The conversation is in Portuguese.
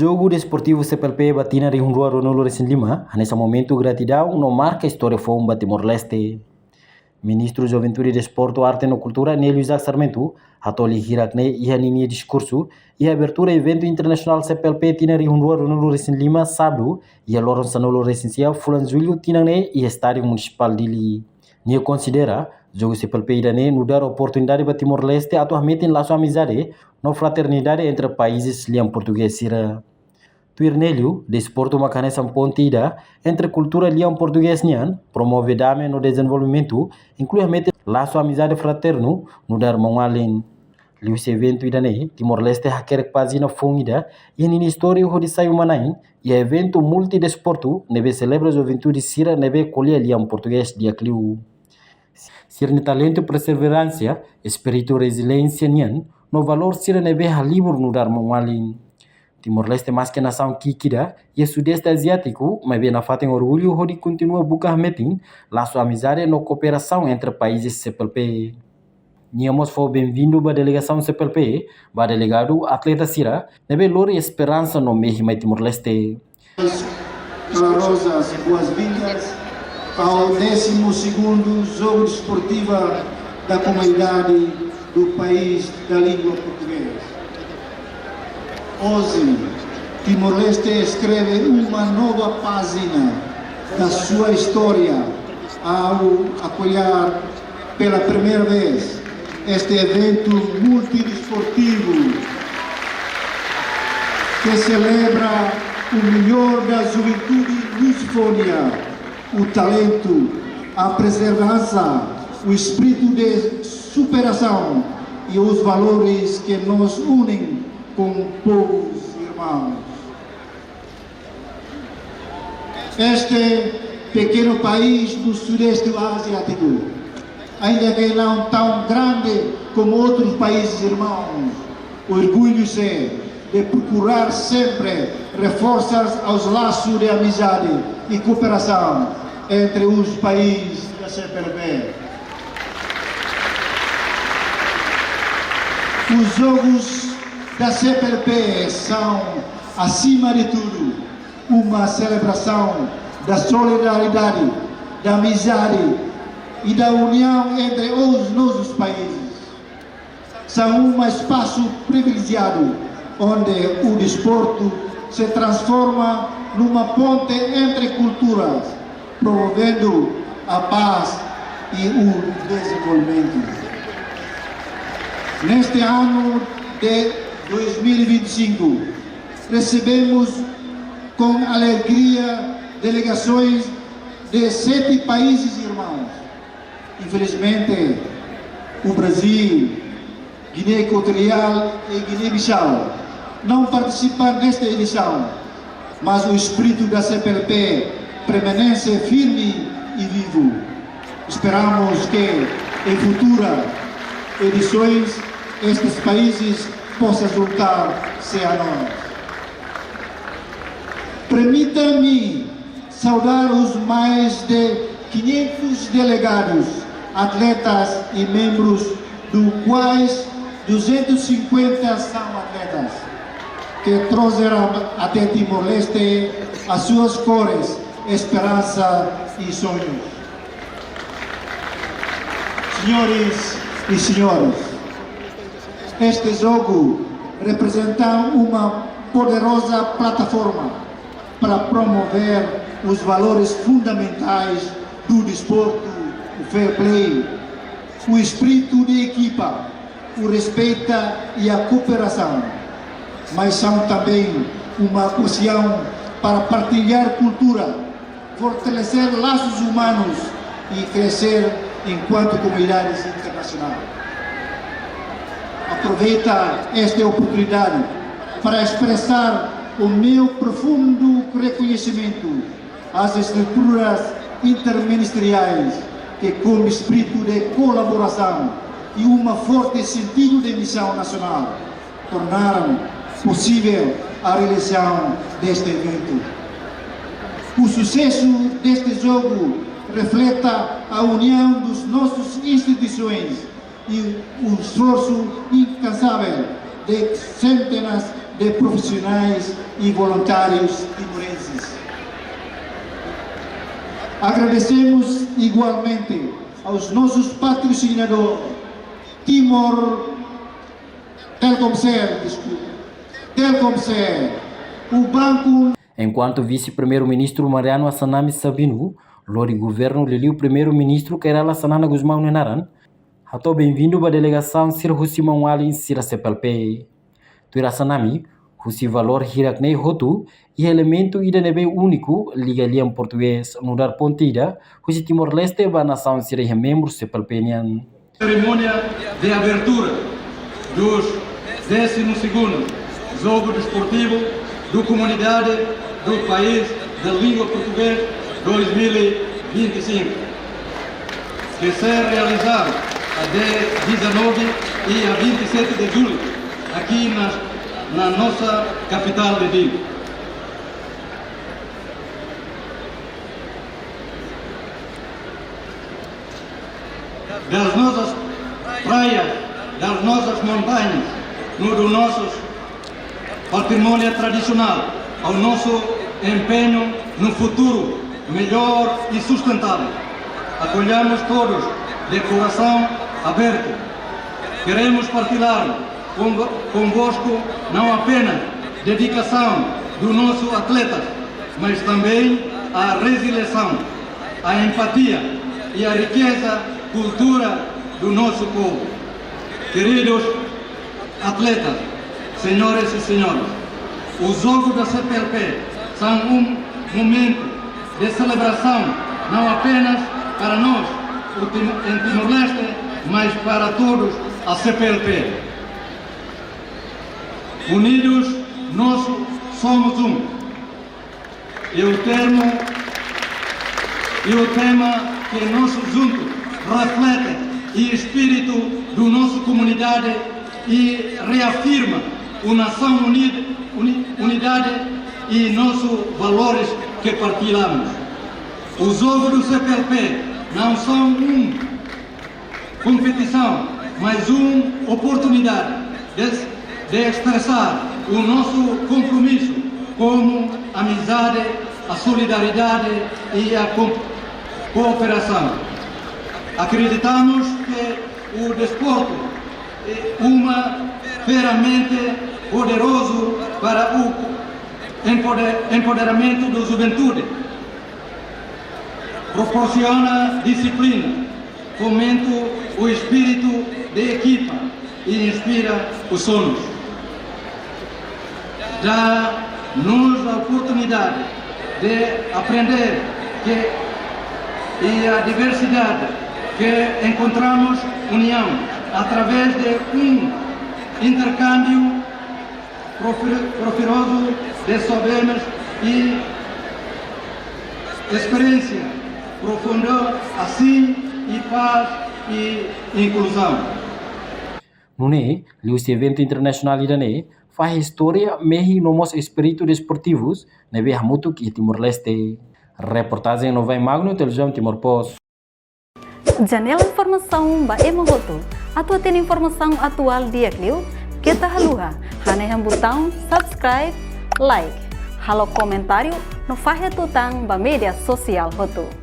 jogo desportivo CPLP batina de Rua Ronaldo Recém Lima, nesse momento gratidão não marca a história fomba Timor-Leste. Ministro Juventude, Desporto, Arte e Cultura, Nélio Isaac Sarmento, atoli hirakne e anini discurso e abertura evento internacional CPLP tina de Rua Ronaldo Recém Lima sábado e a Loron Sanolo Residencial Fulan Julho tinane e estádio municipal dili. Nia considera jogo CPLP idane no dar oportunidade para Timor-Leste atualmente em laço amizade na fraternidade entre países liam português sira. Tuirnelio, desporto macanesa pontida entre cultura liam português nian, promove dame no desenvolvimento, inclusive laço amizade fraterno no dar mão além. Lius evento idane, Timor-Leste haker pazina fongida, e em história o de saio manain, e evento multidesporto, nebe celebra juventude sira nebe colher liam português dia cliu. Sirne talento, perseverança, espírito resiliência nian, no valor sira nebe halibur no dar mão além. Timor-Leste mais que nação kikida e sudeste asiático, mas bem na fatem orgulho onde continua bucar metin laço amizade no cooperação entre países CPLP. Niamos foi bem-vindo para a delegação CPLP, para delegado atleta Sira, nebe lore esperança no meio Timor-Leste. Calorosas boas-vindas ao 12º Jogo Desportivo da Comunidade do País da Língua Portuguesa. Hoje, Timor-Leste escreve uma nova página da sua história ao apoiar pela primeira vez este evento multidesportivo que celebra o melhor da juventude lusófona, o talento, a perseverança, o espírito de superação e os valores que nos unem como povos irmãos. Este pequeno país do Sudeste Asiático, ainda que não tão grande como outros países irmãos, orgulha-se de procurar sempre reforçar os laços de amizade e cooperação entre os países da CPLP. Os jogos da CPLP são, acima de tudo, uma celebração da solidariedade, da amizade e da união entre os nossos países. São um espaço privilegiado onde o desporto se transforma numa ponte entre culturas, promovendo a paz e o desenvolvimento. Neste ano de 2025, recebemos com alegria delegações de 7 países irmãos. Infelizmente, o Brasil, Guiné Equatorial e Guiné-Bissau não participam desta edição, mas o espírito da CPLP permanece firme e vivo. Esperamos que em futuras edições estes países possa juntar-se a nós. Permita-me saudar os mais de 500 delegados, atletas e membros, dos quais 250 são atletas, que trouxeram até Timor-Leste as suas cores, esperança e sonhos. Senhores e senhoras, este jogo representa uma poderosa plataforma para promover os valores fundamentais do desporto, o fair play, o espírito de equipa, o respeito e a cooperação, mas são também uma ocasião para partilhar cultura, fortalecer laços humanos e crescer enquanto comunidades internacionais. Aproveita esta oportunidade para expressar o meu profundo reconhecimento às estruturas interministeriais que, com espírito de colaboração e um forte sentido de missão nacional, tornaram possível a realização deste evento. O sucesso deste jogo reflete a união das nossas instituições e o esforço incansável de centenas de profissionais e voluntários timorenses. Agradecemos igualmente aos nossos patrocinadores, Telkomsel, o Banco. Enquanto vice-primeiro-ministro Mariano Assanami Sabino, Lori governo Liliu primeiro-ministro Kerala Sanana Guzmão Nenaran, hato bem-vindo à delegação Sir Hussima Wali Sira CPLP. Tuira Sanami, Hussi valor hiraknei hotu e elemento idanebe único liga liam português no dar pontida, Hussi Timor-Leste ba nação Sira membro CPLP-nian. Cerimônia de abertura dos 12º Jogo Desportivo da Comunidade do País da Língua Portuguesa 2025, que será realizado a 19 e a 27 de julho, aqui na nossa capital de Dili. Das nossas praias, das nossas montanhas, do nosso patrimônio tradicional, ao nosso empenho no futuro melhor e sustentável. Acolhamos todos de coração aberto. Queremos partilhar convosco não apenas dedicação do nosso atleta, mas também a resiliência, a empatia e a riqueza cultura do nosso povo. Queridos atletas, senhoras e senhores, os Jogos da CPLP são um momento de celebração não apenas para nós, em Timor-Leste, mas para todos a CPLP. Unidos, nós somos um. E o tema que nós juntos reflete o espírito da nossa comunidade e reafirma a nação unidade e nossos valores que partilhamos. Os Jogos do CPLP não são uma competição, mas uma oportunidade de expressar o nosso compromisso como amizade, a solidariedade e a cooperação. Acreditamos que o desporto é uma ferramenta poderosa para o empoderamento da juventude. Proporciona disciplina, fomenta o espírito de equipa e inspira os sonhos. Dá-nos a oportunidade de aprender e a diversidade que encontramos união através de intercâmbio profiroso de saberes e experiência profunda, assim e paz e inclusão. Nune, este evento internacional idane faz história mehi nomos espírito desportivos nebe hamutuk e Timor-Leste. Reportagem no Vai Magno, televisão Timor-Post. Janela informação ba emogoto. Atua tem informação atual dia kliu. Kita haluha. Haneham botão subscribe, like. Halo comentário no fahe tutang ba media sosial hoto.